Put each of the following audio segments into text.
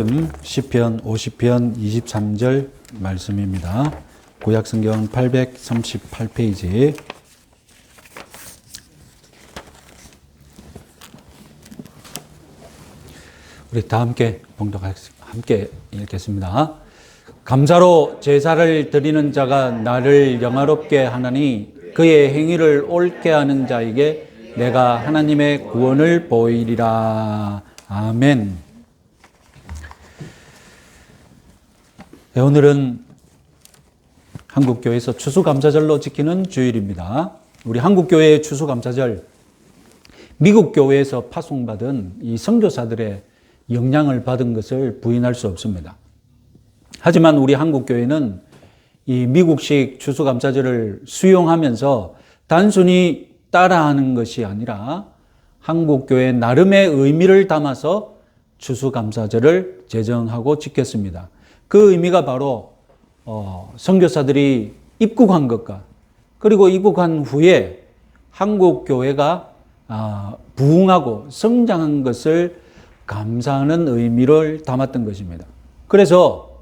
시편 50편 23절 말씀입니다. 구약성경 838페이지. 우리 다 함께 함께 읽겠습니다. 감사로 제사를 드리는 자가 나를 영화롭게 하나니 그의 행위를 옳게 하는 자에게 내가 하나님의 구원을 보이리라. 아멘. 네, 오늘은 한국교회에서 추수감사절로 지키는 주일입니다. 우리 한국교회의 추수감사절, 미국 교회에서 파송받은 이 선교사들의 영향을 받은 것을 부인할 수 없습니다. 하지만 우리 한국교회는 이 미국식 추수감사절을 수용하면서 단순히 따라하는 것이 아니라 한국교회 나름의 의미를 담아서 추수감사절을 제정하고 지켰습니다. 그 의미가 바로 선교사들이 입국한 것과 그리고 입국한 후에 한국교회가 부흥하고 성장한 것을 감사하는 의미를 담았던 것입니다. 그래서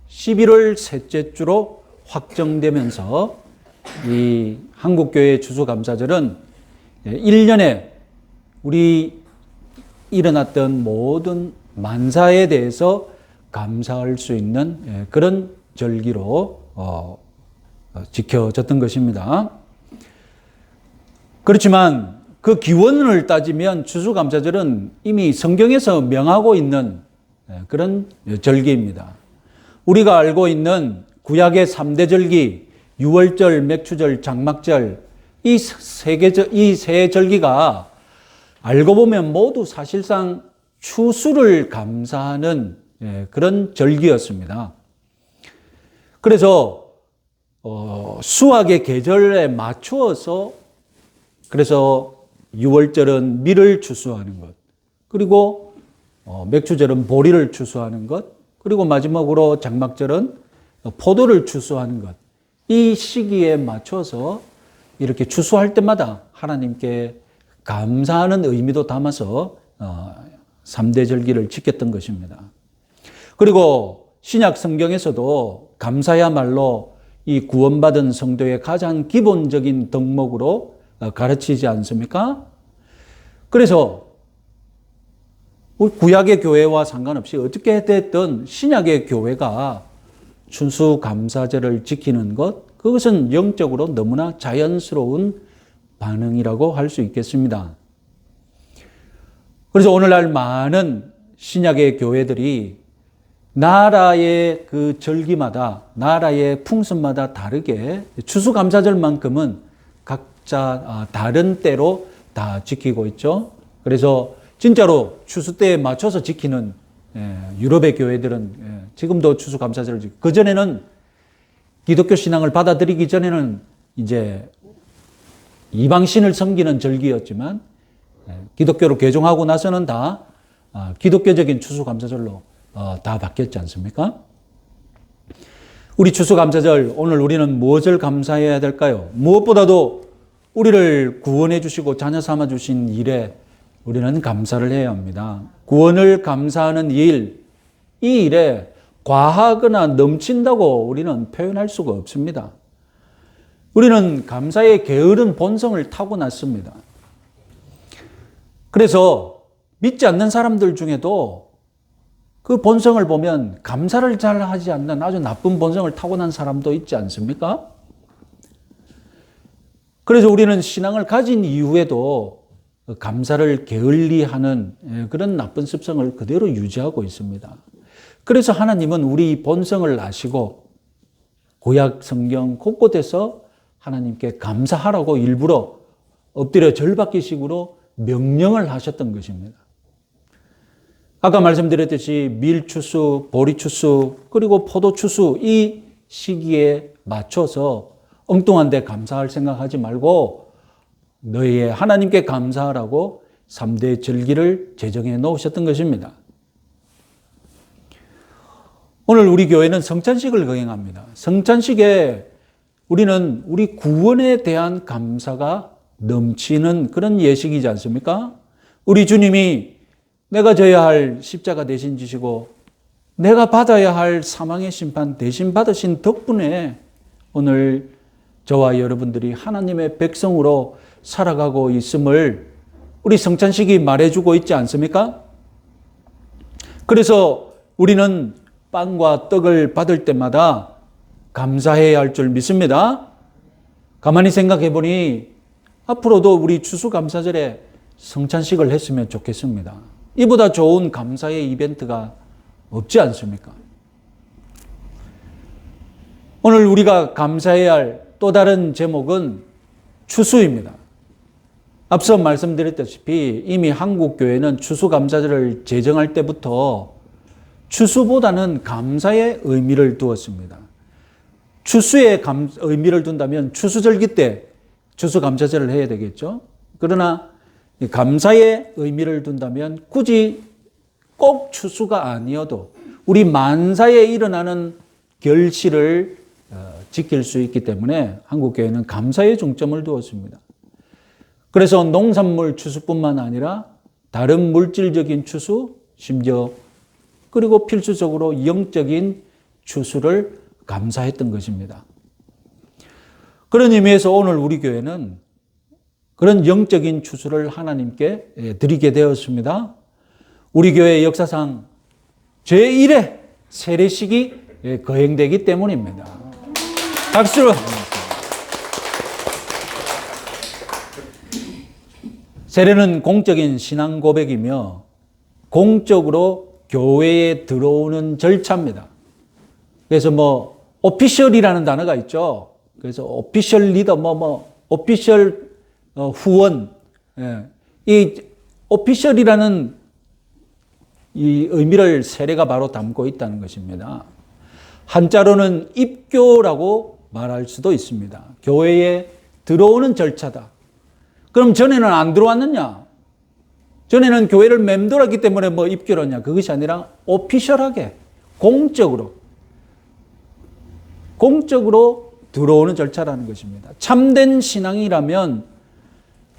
11월 셋째 주로 확정되면서 이 한국교회 추수감사절은 1년에 우리 일어났던 모든 만사에 대해서 감사할 수 있는 그런 절기로 지켜졌던 것입니다. 그렇지만 그 기원을 따지면 추수감사절은 이미 성경에서 명하고 있는 그런 절기입니다. 우리가 알고 있는 구약의 3대 절기, 유월절, 맥추절, 장막절, 이 세 절기가 알고 보면 모두 사실상 추수를 감사하는 그런 절기였습니다. 그래서 수확의 계절에 맞추어서 그래서 유월절은 밀을 추수하는 것, 그리고 맥추절은 보리를 추수하는 것, 그리고 마지막으로 장막절은 포도를 추수하는 것. 이 시기에 맞춰서 이렇게 추수할 때마다 하나님께 감사하는 의미도 담아서 3대 절기를 지켰던 것입니다. 그리고 신약 성경에서도 감사야말로 이 구원받은 성도의 가장 기본적인 덕목으로 가르치지 않습니까? 그래서 구약의 교회와 상관없이 어떻게 됐든 신약의 교회가 추수감사절을 지키는 것, 그것은 영적으로 너무나 자연스러운 반응이라고 할 수 있겠습니다. 그래서 오늘날 많은 신약의 교회들이 나라의 그 절기마다, 나라의 풍습마다 다르게 추수감사절만큼은 각자 다른 때로 다 지키고 있죠. 그래서 진짜로 추수 때에 맞춰서 지키는 유럽의 교회들은 지금도 추수감사절을 지키고, 그전에는 기독교 신앙을 받아들이기 전에는 이제 이방신을 섬기는 절기였지만 기독교로 개종하고 나서는 다 기독교적인 추수감사절로 다 바뀌었지 않습니까? 우리 추수감사절, 오늘 우리는 무엇을 감사해야 될까요? 무엇보다도 우리를 구원해 주시고 자녀 삼아 주신 일에 우리는 감사를 해야 합니다. 구원을 감사하는 일, 이 일에 과하거나 넘친다고 우리는 표현할 수가 없습니다. 우리는 감사의 게으른 본성을 타고났습니다. 그래서 믿지 않는 사람들 중에도 그 본성을 보면 감사를 잘 하지 않는 아주 나쁜 본성을 타고난 사람도 있지 않습니까? 그래서 우리는 신앙을 가진 이후에도 감사를 게을리하는 그런 나쁜 습성을 그대로 유지하고 있습니다. 그래서 하나님은 우리 본성을 아시고 구약 성경 곳곳에서 하나님께 감사하라고 일부러 엎드려 절받기식으로 명령을 하셨던 것입니다. 아까 말씀드렸듯이 밀추수, 보리추수, 그리고 포도추수 이 시기에 맞춰서 엉뚱한 데 감사할 생각하지 말고 너희의 하나님께 감사하라고 3대 절기를 제정해 놓으셨던 것입니다. 오늘 우리 교회는 성찬식을 거행합니다. 성찬식에 우리는 우리 구원에 대한 감사가 넘치는 그런 예식이지 않습니까? 우리 주님이 내가 져야 할 십자가 대신 지시고 내가 받아야 할 사망의 심판 대신 받으신 덕분에 오늘 저와 여러분들이 하나님의 백성으로 살아가고 있음을 우리 성찬식이 말해주고 있지 않습니까? 그래서 우리는 빵과 떡을 받을 때마다 감사해야 할 줄 믿습니다. 가만히 생각해 보니 앞으로도 우리 추수감사절에 성찬식을 했으면 좋겠습니다. 이보다 좋은 감사의 이벤트가 없지 않습니까? 오늘 우리가 감사해야 할 또 다른 제목은 추수입니다. 앞서 말씀드렸다시피 이미 한국교회는 추수감사절을 제정할 때부터 추수보다는 감사의 의미를 두었습니다. 추수의 의미를 둔다면 추수절기 때 추수감사절을 해야 되겠죠. 그러나 감사의 의미를 둔다면 굳이 꼭 추수가 아니어도 우리 만사에 일어나는 결실을 지킬 수 있기 때문에 한국교회는 감사에 중점을 두었습니다. 그래서 농산물 추수뿐만 아니라 다른 물질적인 추수, 심지어 그리고 필수적으로 영적인 추수를 감사했던 것입니다. 그런 의미에서 오늘 우리 교회는 그런 영적인 추수를 하나님께 드리게 되었습니다. 우리 교회 역사상 제1회 세례식이 거행되기 때문입니다. 박수로. 세례는 공적인 신앙 고백이며 공적으로 교회에 들어오는 절차입니다. 그래서 오피셜이라는 단어가 있죠. 그래서 오피셜 리더, 오피셜 후원. 이 오피셜이라는 이 의미를 세례가 바로 담고 있다는 것입니다. 한자로는 입교라고 말할 수도 있습니다. 교회에 들어오는 절차다. 그럼 전에는 안 들어왔느냐? 전에는 교회를 맴돌았기 때문에 입교를 했냐? 그것이 아니라 오피셜하게 공적으로 들어오는 절차라는 것입니다. 참된 신앙이라면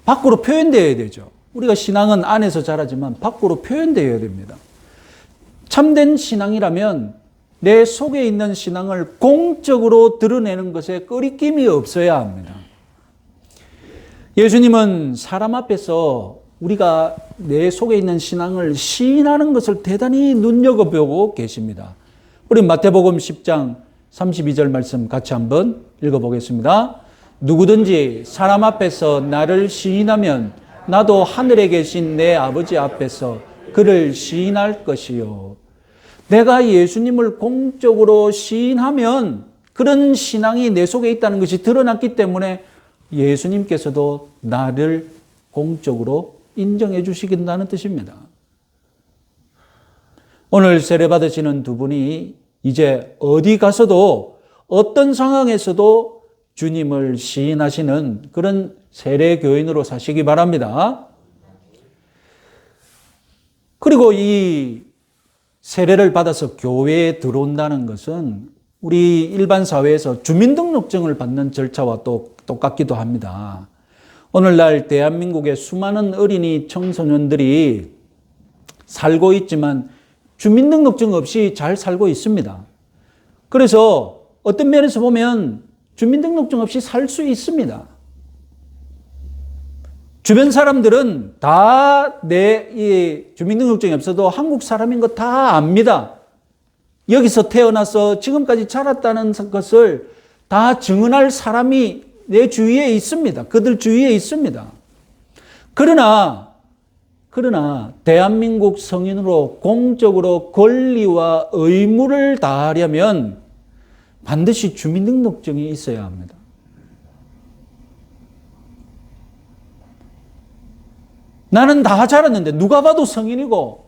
밖으로 표현되어야 되죠. 우리가 신앙은 안에서 자라지만 밖으로 표현되어야 됩니다. 참된 신앙이라면 내 속에 있는 신앙을 공적으로 드러내는 것에 꺼리낌이 없어야 합니다. 예수님은 사람 앞에서 우리가 내 속에 있는 신앙을 시인하는 것을 대단히 눈여겨보고 계십니다. 우리 마태복음 10장 32절 말씀 같이 한번 읽어보겠습니다. 누구든지 사람 앞에서 나를 시인하면 나도 하늘에 계신 내 아버지 앞에서 그를 시인할 것이요. 내가 예수님을 공적으로 시인하면 그런 신앙이 내 속에 있다는 것이 드러났기 때문에 예수님께서도 나를 공적으로 인정해 주시긴다는 뜻입니다. 오늘 세례 받으시는 두 분이 이제 어디 가서도 어떤 상황에서도 주님을 시인하시는 그런 세례 교인으로 사시기 바랍니다. 그리고 이 세례를 받아서 교회에 들어온다는 것은 우리 일반 사회에서 주민등록증을 받는 절차와 또 똑같기도 합니다. 오늘날 대한민국의 수많은 어린이 청소년들이 살고 있지만 주민등록증 없이 잘 살고 있습니다. 그래서 어떤 면에서 보면 주민등록증 없이 살 수 있습니다. 주변 사람들은 다 내 주민등록증이 없어도 한국 사람인 거 다 압니다. 여기서 태어나서 지금까지 자랐다는 것을 다 증언할 사람이 내 주위에 있습니다. 그들 주위에 있습니다. 그러나 대한민국 성인으로 공적으로 권리와 의무를 다하려면 반드시 주민등록증이 있어야 합니다. 나는 다 자랐는데 누가 봐도 성인이고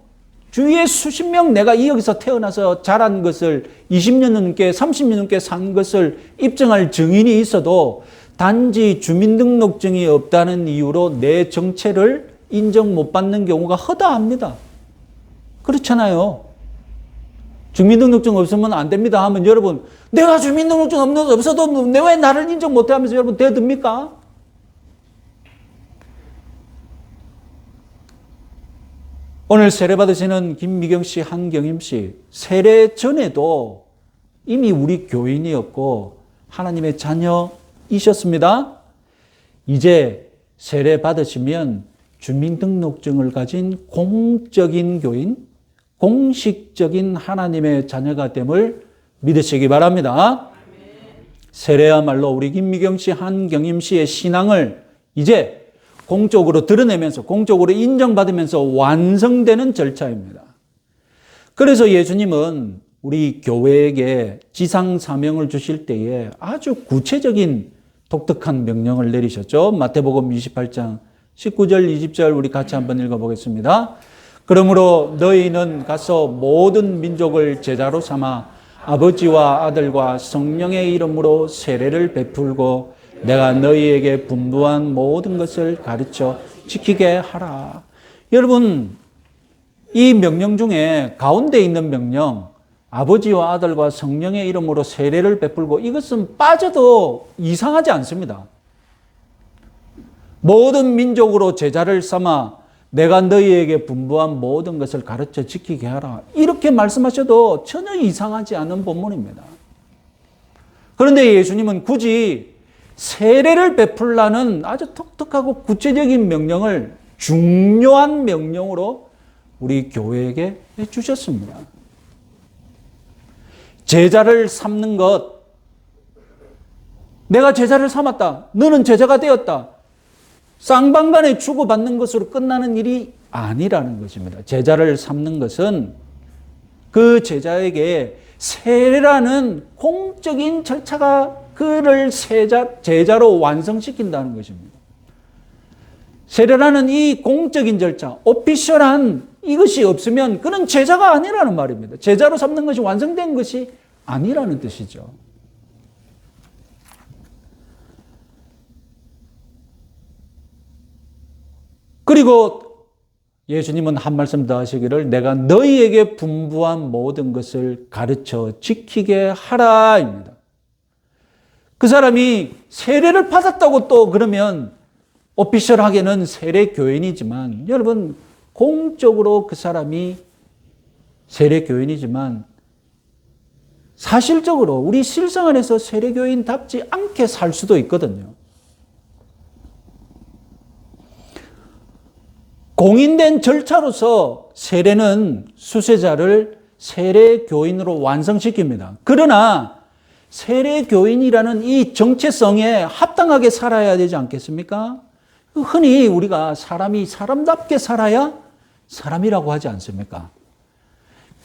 주위에 수십 명 내가 여기서 태어나서 자란 것을 20년 넘게 30년 넘게 산 것을 입증할 증인이 있어도 단지 주민등록증이 없다는 이유로 내 정체를 인정 못 받는 경우가 허다합니다. 그렇잖아요. 주민등록증 없으면 안 됩니다 하면 여러분 내가 주민등록증 없어도 왜 나를 인정 못해 하면서 여러분 대듭니까? 오늘 세례 받으시는 김미경 씨, 한경임 씨, 세례 전에도 이미 우리 교인이었고 하나님의 자녀이셨습니다. 이제 세례 받으시면 주민등록증을 가진 공적인 교인, 공식적인 하나님의 자녀가 됨을 믿으시기 바랍니다. 세례야말로 우리 김미경 씨, 한경임 씨의 신앙을 이제 공적으로 드러내면서 공적으로 인정받으면서 완성되는 절차입니다. 그래서 예수님은 우리 교회에게 지상 사명을 주실 때에 아주 구체적인 독특한 명령을 내리셨죠. 마태복음 28장 19절 20절 우리 같이 한번 읽어보겠습니다. 그러므로 너희는 가서 모든 민족을 제자로 삼아 아버지와 아들과 성령의 이름으로 세례를 베풀고 내가 너희에게 분부한 모든 것을 가르쳐 지키게 하라. 여러분, 이 명령 중에 가운데 있는 명령, 아버지와 아들과 성령의 이름으로 세례를 베풀고, 이것은 빠져도 이상하지 않습니다. 모든 민족으로 제자를 삼아 내가 너희에게 분부한 모든 것을 가르쳐 지키게 하라. 이렇게 말씀하셔도 전혀 이상하지 않은 본문입니다. 그런데 예수님은 굳이 세례를 베풀라는 아주 독특하고 구체적인 명령을 중요한 명령으로 우리 교회에게 주셨습니다. 제자를 삼는 것, 내가 제자를 삼았다, 너는 제자가 되었다, 쌍방간에 주고받는 것으로 끝나는 일이 아니라는 것입니다. 제자를 삼는 것은 그 제자에게 세례라는 공적인 절차가 그를 제자로 완성시킨다는 것입니다. 세례라는 이 공적인 절차, 오피셜한 이것이 없으면 그는 제자가 아니라는 말입니다. 제자로 삼는 것이 완성된 것이 아니라는 뜻이죠. 그리고 예수님은 한 말씀 더 하시기를 내가 너희에게 분부한 모든 것을 가르쳐 지키게 하라입니다. 그 사람이 세례를 받았다고 또 그러면 오피셜하게는 세례 교인이지만 여러분 공적으로 그 사람이 세례 교인이지만 사실적으로 우리 실생활에서 세례 교인답지 않게 살 수도 있거든요. 공인된 절차로서 세례는 수세자를 세례 교인으로 완성시킵니다. 그러나 세례 교인이라는 이 정체성에 합당하게 살아야 되지 않겠습니까? 흔히 우리가 사람이 사람답게 살아야 사람이라고 하지 않습니까?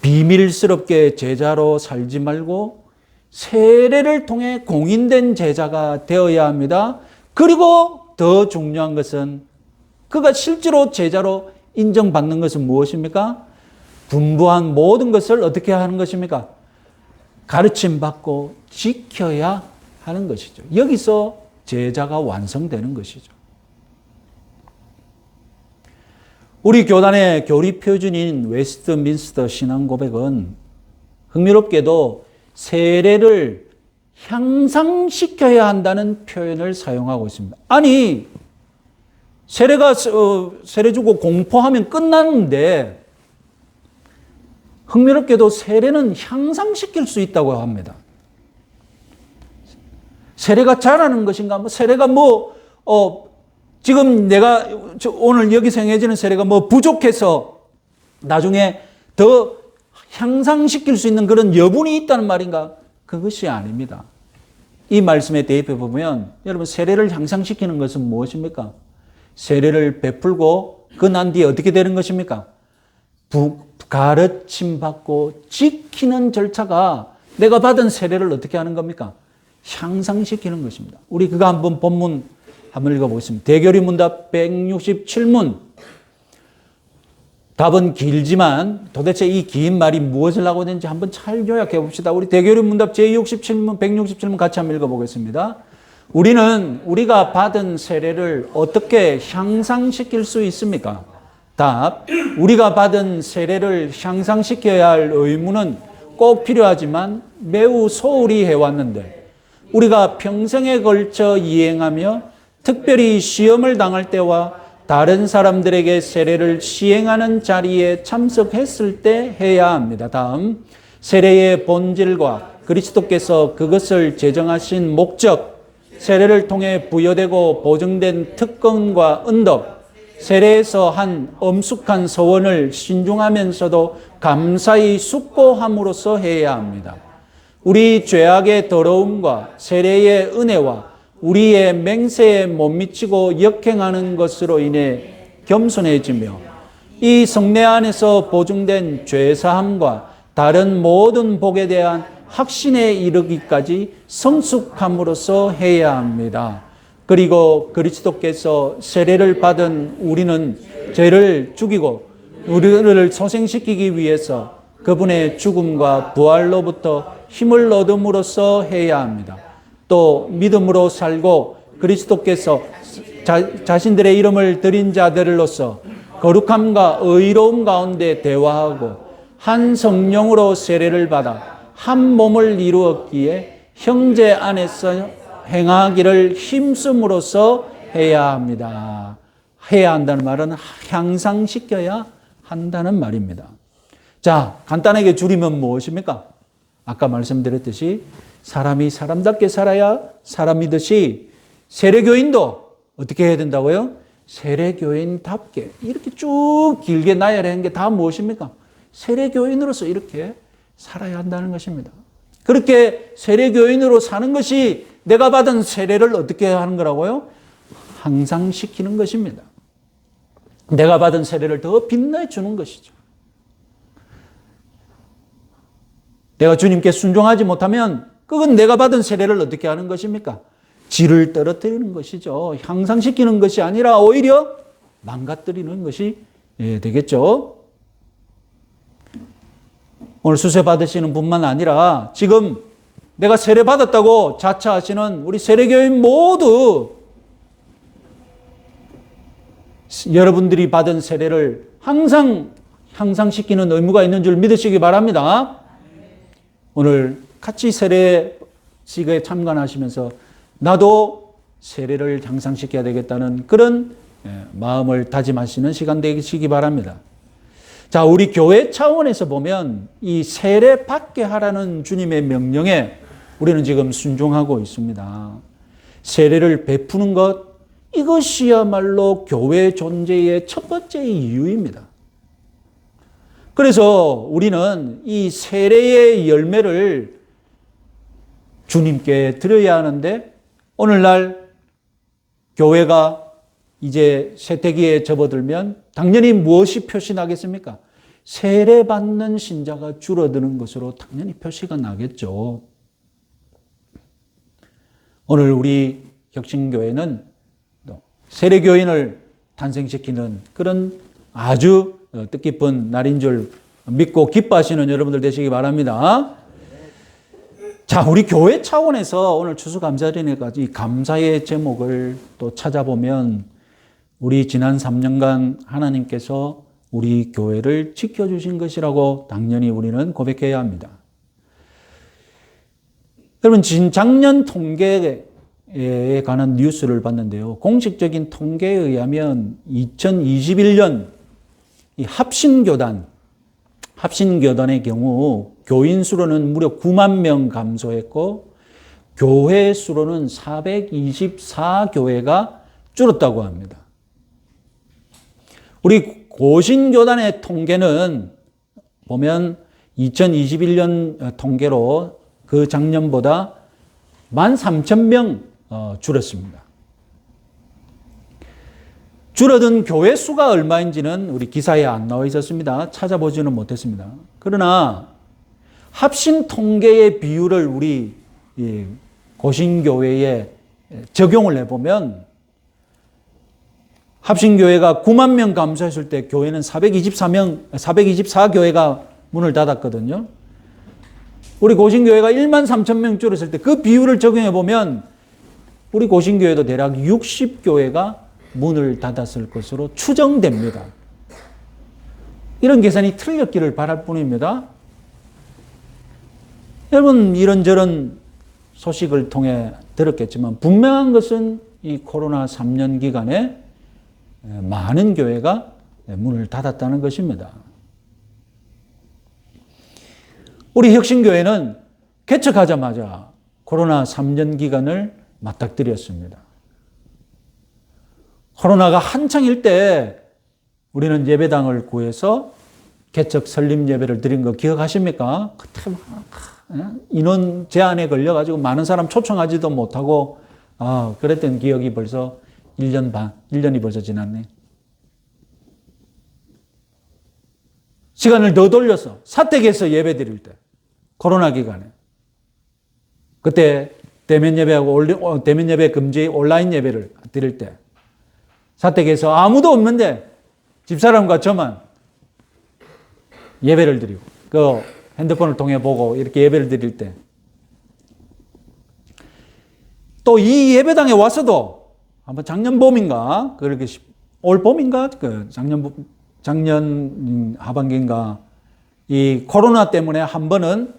비밀스럽게 제자로 살지 말고 세례를 통해 공인된 제자가 되어야 합니다. 그리고 더 중요한 것은 그가 실제로 제자로 인정받는 것은 무엇입니까? 분부한 모든 것을 어떻게 하는 것입니까? 가르침받고 지켜야 하는 것이죠. 여기서 제자가 완성되는 것이죠. 우리 교단의 교리 표준인 웨스트민스터 신앙고백은 흥미롭게도 세례를 향상시켜야 한다는 표현을 사용하고 있습니다. 아니, 세례 주고 공포하면 끝나는데 흥미롭게도 세례는 향상시킬 수 있다고 합니다. 세례가 잘하는 것인가? 세례가 지금 내가 오늘 여기서 행해지는 세례가 부족해서 나중에 더 향상시킬 수 있는 그런 여분이 있다는 말인가? 그것이 아닙니다. 이 말씀에 대입해 보면 여러분 세례를 향상시키는 것은 무엇입니까? 세례를 베풀고 그 난 뒤에 어떻게 되는 것입니까? 가르침 받고 지키는 절차가 내가 받은 세례를 어떻게 하는 겁니까? 향상시키는 것입니다. 우리 그거 한번 본문 한번 읽어보겠습니다. 대교리 문답 167문. 답은 길지만 도대체 이 긴 말이 무엇을 하고 있는지 한번 잘 요약해 봅시다. 우리 대교리 문답 제67문, 167문 같이 한번 읽어보겠습니다. 우리가 받은 세례를 어떻게 향상시킬 수 있습니까? 답, 우리가 받은 세례를 향상시켜야 할 의무는 꼭 필요하지만 매우 소홀히 해왔는데 우리가 평생에 걸쳐 이행하며 특별히 시험을 당할 때와 다른 사람들에게 세례를 시행하는 자리에 참석했을 때 해야 합니다. 다음, 세례의 본질과 그리스도께서 그것을 제정하신 목적, 세례를 통해 부여되고 보증된 특권과 은덕, 세례에서 한 엄숙한 서원을 신중하면서도 감사히 숙고함으로써 해야 합니다. 우리 죄악의 더러움과 세례의 은혜와 우리의 맹세에 못 미치고 역행하는 것으로 인해 겸손해지며 이 성례 안에서 보증된 죄사함과 다른 모든 복에 대한 확신에 이르기까지 성숙함으로써 해야 합니다. 그리고 그리스도께서 세례를 받은 우리는 죄를 죽이고 우리를 소생시키기 위해서 그분의 죽음과 부활로부터 힘을 얻음으로써 해야 합니다. 또 믿음으로 살고 그리스도께서 자신들의 이름을 드린 자들로서 거룩함과 의로움 가운데 대화하고 한 성령으로 세례를 받아 한 몸을 이루었기에 형제 안에서 행하기를 힘쓰므로써 해야 합니다. 해야 한다는 말은 향상시켜야 한다는 말입니다. 자, 간단하게 줄이면 무엇입니까? 아까 말씀드렸듯이 사람이 사람답게 살아야 사람이듯이 세례교인도 어떻게 해야 된다고요? 세례교인답게 이렇게 쭉 길게 나열한 게 다 무엇입니까? 세례교인으로서 이렇게 살아야 한다는 것입니다. 그렇게 세례교인으로 사는 것이 내가 받은 세례를 어떻게 하는 거라고요? 향상시키는 것입니다. 내가 받은 세례를 더 빛내주는 것이죠. 내가 주님께 순종하지 못하면 그건 내가 받은 세례를 어떻게 하는 것입니까? 질을 떨어뜨리는 것이죠. 향상시키는 것이 아니라 오히려 망가뜨리는 것이 되겠죠. 오늘 수세 받으시는 분만 아니라 지금 내가 세례 받았다고 자처하시는 우리 세례교인 모두 여러분들이 받은 세례를 항상 향상시키는 의무가 있는 줄 믿으시기 바랍니다. 오늘 같이 세례식에 참관하시면서 나도 세례를 향상시켜야 되겠다는 그런 마음을 다짐하시는 시간 되시기 바랍니다. 자, 우리 교회 차원에서 보면 이 세례 받게 하라는 주님의 명령에 우리는 지금 순종하고 있습니다. 세례를 베푸는 것, 이것이야말로 교회 존재의 첫 번째 이유입니다. 그래서 우리는 이 세례의 열매를 주님께 드려야 하는데 오늘날 교회가 이제 쇠퇴기에 접어들면 당연히 무엇이 표시나겠습니까? 세례받는 신자가 줄어드는 것으로 당연히 표시가 나겠죠. 오늘 우리 혁신교회는 세례교인을 탄생시키는 그런 아주 뜻깊은 날인 줄 믿고 기뻐하시는 여러분들 되시기 바랍니다. 자, 우리 교회 차원에서 오늘 추수감사절에까지 감사의 제목을 또 찾아보면 우리 지난 3년간 하나님께서 우리 교회를 지켜주신 것이라고 당연히 우리는 고백해야 합니다. 여러분, 작년 통계에 관한 뉴스를 봤는데요. 공식적인 통계에 의하면 2021년 이 합신교단의 경우 교인 수로는 무려 9만 명 감소했고 교회 수로는 424교회가 줄었다고 합니다. 우리 고신교단의 통계는 보면 2021년 통계로 그 작년보다 13,000명 줄었습니다. 줄어든 교회 수가 얼마인지는 우리 기사에 안 나와 있었습니다. 찾아보지는 못했습니다. 그러나 합신 통계의 비율을 우리 고신교회에 적용을 해보면 합신교회가 9만 명 감소했을 때 교회는 424교회가 문을 닫았거든요. 우리 고신교회가 1만 3천 명 줄었을 때 그 비율을 적용해 보면 우리 고신교회도 대략 60교회가 문을 닫았을 것으로 추정됩니다. 이런 계산이 틀렸기를 바랄 뿐입니다. 여러분, 이런저런 소식을 통해 들었겠지만 분명한 것은 이 코로나 3년 기간에 많은 교회가 문을 닫았다는 것입니다. 우리 혁신교회는 개척하자마자 코로나 3년 기간을 맞닥뜨렸습니다. 코로나가 한창일 때 우리는 예배당을 구해서 개척 설립 예배를 드린 거 기억하십니까? 그때 인원 제한에 걸려가지고 많은 사람 초청하지도 못하고 그랬던 기억이 벌써 1년이 벌써 지났네. 시간을 더 돌려서 사택에서 예배 드릴 때, 코로나 기간에. 그때 대면 예배하고 대면 예배 금지 온라인 예배를 드릴 때, 사택에서 아무도 없는데 집사람과 저만 예배를 드리고, 그 핸드폰을 통해 보고 이렇게 예배를 드릴 때, 또 이 예배당에 와서도 한번 작년 봄인가, 그렇게 올 봄인가, 작년 하반기인가, 이 코로나 때문에 한 번은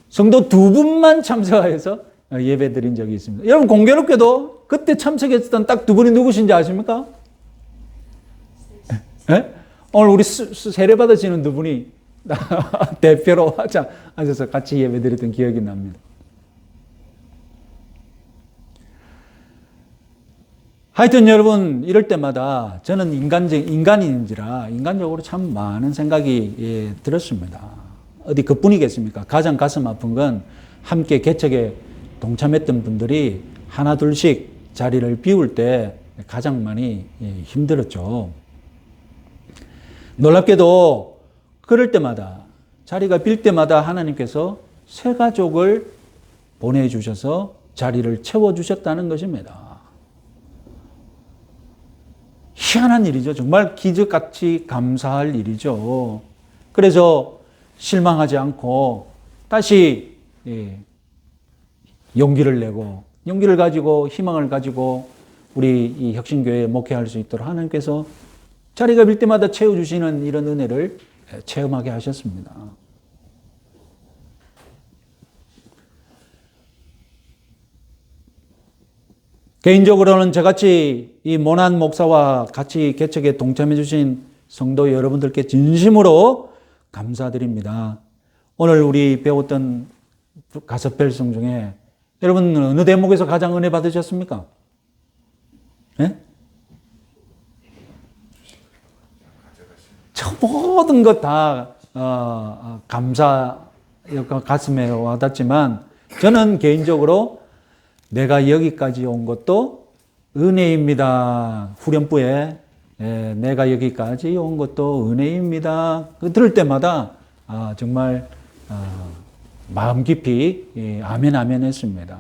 성도 2분만 참석해서 예배 드린 적이 있습니다. 여러분, 공교롭게도 그때 참석했던 딱 2분이 누구신지 아십니까? 네? 오늘 우리 세례 받으시는 2분이 대표로 앉아서 같이 예배 드렸던 기억이 납니다. 하여튼 여러분, 이럴 때마다 저는 인간인지라 인간적으로 참 많은 생각이 들었습니다. 어디 그뿐이겠습니까? 가장 가슴 아픈 건 함께 개척에 동참했던 분들이 하나 둘씩 자리를 비울 때 가장 많이 힘들었죠. 놀랍게도 그럴 때마다, 자리가 빌 때마다 하나님께서 새 가족을 보내주셔서 자리를 채워주셨다는 것입니다. 희한한 일이죠. 정말 기적같이 감사할 일이죠. 그래서 실망하지 않고 다시 용기를 내고, 용기를 가지고 희망을 가지고 우리 이 혁신교회에 목회할 수 있도록 하나님께서 자리가 빌 때마다 채워주시는 이런 은혜를 체험하게 하셨습니다. 개인적으로는 저같이 이 모난 목사와 같이 개척에 동참해 주신 성도 여러분들께 진심으로 감사드립니다. 오늘 우리 배웠던 가스펠송 중에 여러분 어느 대목에서 가장 은혜 받으셨습니까? 네? 저 모든 것 다 감사 가슴에 와닿지만 저는 개인적으로 내가 여기까지 온 것도 은혜입니다. 후렴부에 내가 여기까지 온 것도 은혜입니다. 그 들을 때마다 정말 마음 깊이 아멘 아멘 했습니다.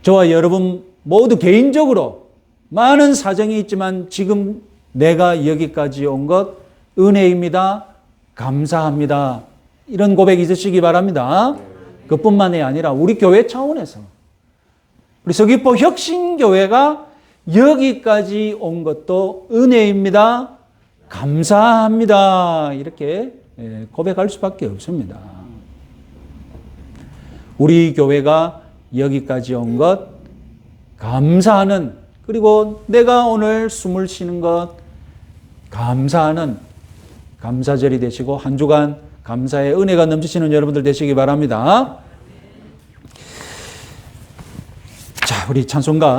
저와 여러분 모두 개인적으로 많은 사정이 있지만 지금 내가 여기까지 온 것 은혜입니다. 감사합니다. 이런 고백이 있으시기 바랍니다. 그뿐만이 아니라 우리 교회 차원에서 우리 서귀포 혁신교회가 여기까지 온 것도 은혜입니다. 감사합니다. 이렇게 고백할 수밖에 없습니다. 우리 교회가 여기까지 온 것 감사하는, 그리고 내가 오늘 숨을 쉬는 것 감사하는 감사절이 되시고 한 주간 감사의 은혜가 넘치시는 여러분들 되시기 바랍니다. 자, 우리 찬송가